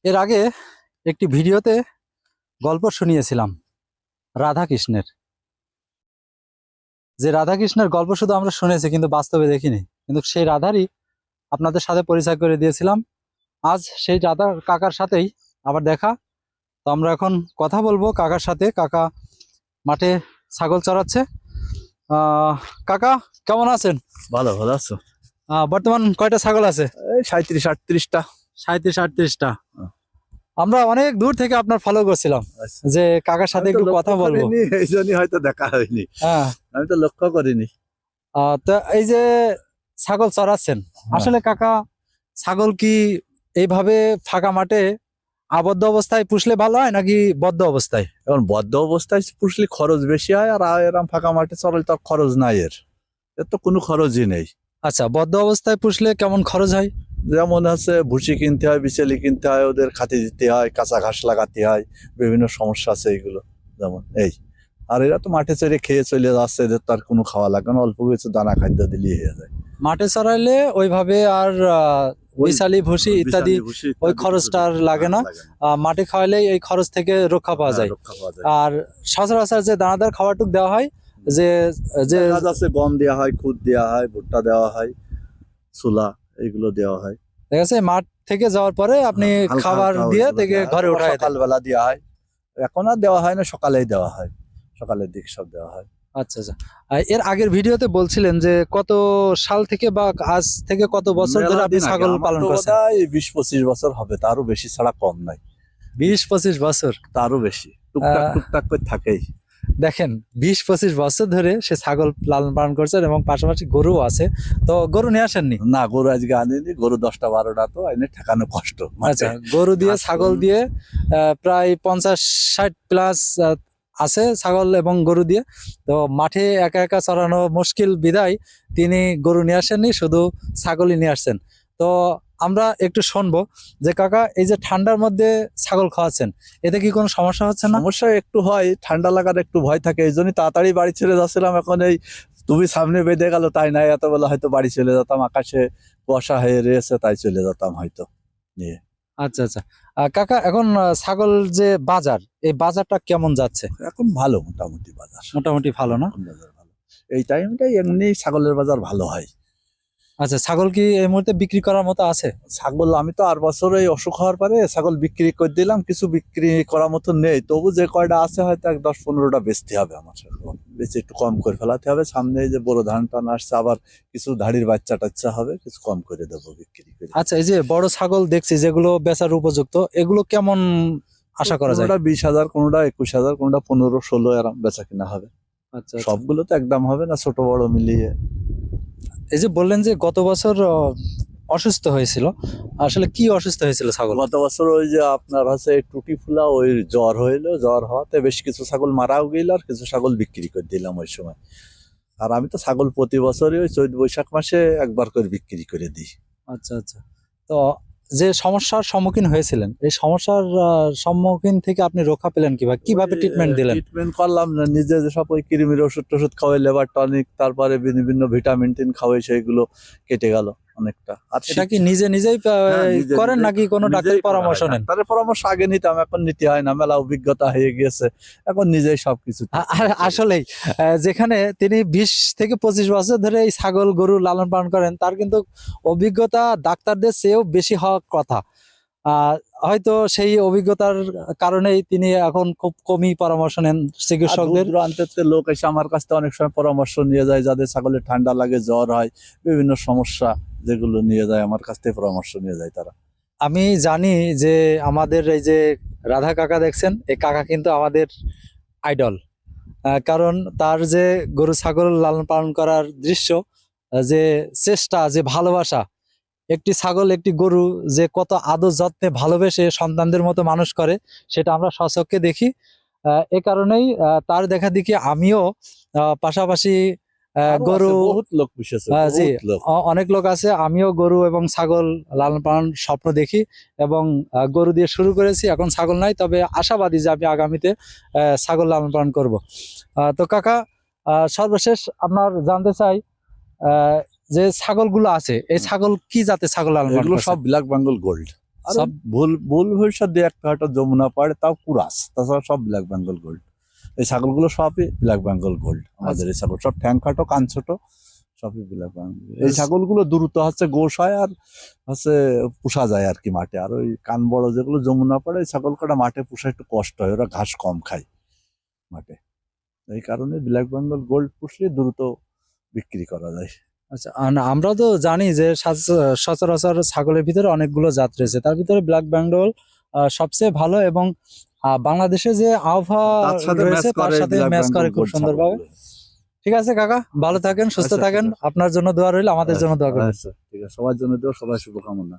এর আগে একটি ভিডিওতে গল্প শুনিয়েছিলাম রাধাকৃষ্ণের। যে রাধাকৃষ্ণের গল্প শুধু আমরা শুনেছি কিন্তু বাস্তবে দেখিনি, কিন্তু সেই রাধারই আপনাদের সাথে পরিচয় করে দিয়েছিলাম। আজ সেই রাধা কাকার সাথেই আবার দেখা। তো আমরা এখন কথা বলবো কাকার সাথে। কাকা মাঠে ছাগল চড়াচ্ছে। কাকা কেমন আছেন? ভালো ভালো আছো? বর্তমান কয়টা ছাগল আছে? এই 37-38টা। 37-38টা। আমরা অনেক দূর থেকে আপনার ফলো করছিলাম আচ্ছা। যে কাকার সাথে একটু কথা বলবো। এই জন্যই হয়তো দেখা হয়নি। হ্যাঁ, আমি তো লক্ষ্য করিনি। তো এই যে ছাগল চড়াচ্ছেন, আসলে কাকা ছাগল কি এইভাবে ফাঁকা মাঠে আবদ্ধ অবস্থায় পুষলে ভালো হয় নাকি বদ্ধ অবস্থায়? এখন বদ্ধ অবস্থায় পুষলে খরচ বেশি হয়, আর এরম ফাঁকা মাঠে চড়ালে তো খরচ নাই। এর তো কোনো খরচই নেই। আচ্ছা, বদ্ধ অবস্থায় পুষলে কেমন খরচ হয়? যেমন হচ্ছে ভুসি কিনতে হয়, বিচেলি কিনতে হয়, ওদের খাতি দিতে হয়, কাঁচা ঘাস লাগাতে হয়, বিভিন্ন সমস্যা আছে এইগুলো। যেমন এই আর এরা তো মাঠে চড়ে খেয়ে চলে যাচ্ছে, এদের তো আর কোনো খাওয়া লাগে না, অল্প কিছু দানা খাদ্য দিলেই হয়ে যায়। মাঠে চড়াইলে ওইভাবে আর বিশালি ভুসি ইত্যাদি ওই খরচটা আর লাগে না। মাঠে খাওয়াইলে এই খরচ থেকে রক্ষা পাওয়া যায়। আর সচরাচর যে দানাদার খাবারটুক দেওয়া হয়, যে যে আছে গম দেওয়া হয়, খুদ দেওয়া হয়, ভুট্টা দেওয়া হয়, ছোলা, এইগুলো দেওয়া হয়। ঠিক আছে, মাঠ থেকে যাওয়ার পরে আপনি খাবার দিয়ে থেকে ঘরে উঠায় সকালবেলা দেওয়া হয়। এখন আর দেওয়া হয় না, সকালেই দেওয়া হয়, সকালের দিক সব দেওয়া হয়। আচ্ছা আচ্ছা। এর আগের ভিডিওতে বলছিলেন যে কত সাল থেকে বা আজ থেকে কত বছর ধরে আপনি ছাগল পালন করছেন? 20-25 বছর হবে, তারও বেশি ছাড়া কম নাই। 20-25 বছর? তারও বেশি, টুকটাক টুকটাক করে থাকেই। দেখেন, 20-25 বছর ধরে সে ছাগল লালন পালন করছেন এবং পাশাপাশি গরু আছে। তো গরু নিয়ে আসেননি? না, গরু আজকে আনিনি। গরু 10টা-12টা তো এনে ঠেকানো কষ্ট। আচ্ছা, গরু দিয়ে ছাগল দিয়ে প্রায় 50-60 প্লাস আছে ছাগল এবং গরু দিয়ে। তো মাঠে একা একা চড়ানো মুশকিল বিধায় তিনি গরু নিয়ে আসেননি, শুধু ছাগলই নিয়ে আসছেন। তো আমরা একটু শুনবো যে কাকা, এই যে ঠান্ডার মধ্যে ছাগল খাওয়াচ্ছেন, এতে কি কোনো সমস্যা হচ্ছে না? সমস্যা একটু হয়, ঠান্ডা লাগার একটু ভয় থাকে, এই জন্যই তাড়াতাড়ি বাড়ি ছেড়ে যাচ্ছিলাম। এখন এই তুমি সামনে বেঁধে গেল, তাই নাই এত বেলা হয়তো বাড়ি চলে যেতাম, আকাশে কুয়াশা হয়ে রয়েছে, তাই চলে যেতাম হয়তো নিয়ে। আচ্ছা আচ্ছা। কাকা, এখন ছাগল যে বাজার, এই বাজারটা কেমন যাচ্ছে? এখন ভালো, মোটামুটি বাজার। মোটামুটি ভালো না? এখন বাজার ভালো। এই টাইমটাই এমনি ছাগলের বাজার ভালো হয়। আচ্ছা, ছাগল কি এই মুহূর্তে বিক্রি করার মতো আছে? ছাগল আমি তো আর বছর এই অসুখ হওয়ার পরে ছাগল বিক্রি করে দিলাম, কিছু বিক্রি করার মতো নেই। তবু যে কয়টা আছে হয়তো 10-15টা বেচতে হবে আমার। বেচে একটু কম করে ফেলাতে হবে। সামনে এই যে বড় ধান টান আসছে, আবার কিছু ধাড়ির বাচ্চা টাচ্চা হবে, কিছু কম করে দেবো বিক্রি করে। আচ্ছা, এই যে বড় ছাগল দেখছি যেগুলো বেচার উপযুক্ত, এগুলো কেমন আশা করা যায়? কোনোটা 20,000, কোনোটা 21,000, কোনোটা 15-16 এরকম বেচা কিনা হবে। আচ্ছা, সবগুলো তো একদম হবে না, ছোট বড় মিলিয়ে। এই যে বললেন যে গত বছর অসুস্থ হয়েছিল, আসলে কি অসুস্থ হয়েছিল ছাগল? গত বছর ওই যে আপনার হচ্ছে টুটি ফুলা, ওই জ্বর হইলো, জ্বর হওয়াতে বেশ কিছু ছাগল মারাও গেল, আর কিছু ছাগল বিক্রি করে দিলাম ওই সময়। আর আমি তো ছাগল প্রতি বছরই ওই চৈত-বৈশাখ মাসে একবার করে বিক্রি করে দিই। আচ্ছা আচ্ছা। তো যে সমস্যার সম্মুখীন হয়েছিলেন, এই সমস্যার সম্মুখীন থেকে আপনি রক্ষা পেলেন কিভাবে? কিভাবে ট্রিটমেন্ট দিলেন? ট্রিটমেন্ট করলাম না, নিজে যেসব ওই কৃমির ওষুধ টষুধ খাওয়াই, লেবার টনিক, তারপরে বিভিন্ন ভিটামিন টিন খাওয়াই, সেইগুলো কেটে গেল অনেকটা। আর এটা কি নিজে নিজেই করেন নাকি কোনো ডাক্তারের পরামর্শ নেন? ডাক্তারের পরামর্শ আগে নিতাম, এখন নিতে হয় না, মেলা অভিজ্ঞতা হয়ে গিয়েছে, এখন নিজেই সবকিছু। আসলেই যেখানে তিনি 20-25 বছর ধরে এই ছাগল গরু লালন পালন করেন, তার কিন্তু অভিজ্ঞতা ডাক্তারদের চেয়েও বেশি হওয়ার কথা। হয়তো সেই অভিজ্ঞতার কারণেই তিনি এখন খুব কমই পরামর্শ নেন চিকিৎসকদের। দূরান্তের লোক এসে আমার কাছ থেকে অনেক সময় পরামর্শ নিয়ে যায়, যাদের ছাগলের ঠান্ডা লাগে, জ্বর হয়, বিভিন্ন সমস্যা, যেগুলো নিয়ে যায় আমার কাছ থেকে পরামর্শ নিয়ে যায় তারা। আমি জানি যে আমাদের এই যে রাধা কাকা দেখছেন, এই কাকা কিন্তু আমাদের আইডল। কারণ তার যে গরু ছাগল লালন পালন করার দৃশ্য, যে চেষ্টা, যে ভালোবাসা, একটি ছাগল একটি গরু যে কত আদর যত্নে ভালোবেসে সন্তানদের মতো মানুষ করে, সেটা আমরা স্বচক্ষে দেখি। এ কারণেই তার দেখা দেখি আমিও পাশাপাশি গরু, বহুত লোক বিশেষ, জি, অনেক লোক আছে, আমিও গরু এবং ছাগল লালন পালন স্বপ্ন দেখি এবং গরু দিয়ে শুরু করেছি, এখন ছাগল নাই, তবে আশাবাদী যে আমি আগামীতে ছাগল লালন পালন করব। তো কাকা, সর্বশেষ আপনার জানতে চাই, যে ছাগলগুলো আছে, এই ছাগল কি জাতের ছাগল লালন পালন এগুলো করছেন? সব ব্ল্যাক বেঙ্গল গোল্ড। আর সব ভুল ভুল ভবিষ্যৎ দিয়ে একটা হয়তো যমুনা পাড়ে, তাও কুরাস, তাছাড়া সব ব্ল্যাক বেঙ্গল গোল্ড। এই ছাগলগুলো সবই ব্ল্যাক বেঙ্গল গোল্ড আমাদের এই ছাগল, সব ঠ্যাং খাটো কান ছোট, সবই ব্ল্যাক বেঙ্গল। এই ছাগলগুলো দ্রুত হচ্ছে গোশ হয় আর হচ্ছে পোষা যায় আর কি মাঠে। আর ওই কান বড় যেগুলো যমুনা পাড়ে, এই ছাগল কটা মাঠে পোষা একটু কষ্ট হয়, ওরা ঘাস কম খায় মাঠে। এই কারণে ব্ল্যাক বেঙ্গল গোল্ড পুষলে দ্রুত বিক্রি করা যায়। আচ্ছা, আর আমরা তো জানি যে সচরাচর ছাগলের ভিতরে অনেকগুলো জাত রয়েছে, তার ভিতরে ব্ল্যাক বেঙ্গল সবচেয়ে ভালো, এবং বাংলাদেশে যে আবহাওয়া তার সাথে রয়েছে তার সাথে ম্যাচ করে খুব সুন্দরভাবে। ঠিক আছে কাকা, ভালো থাকেন, সুস্থ আচ্ছা, ঠিক থাকেন, আছে। আপনার জন্য দোয়া রইল, আমাদের জন্য দোয়া করবেন। আচ্ছা, ঠিক আছে, সবার জন্য দেবো, সবাই শুভকামনা।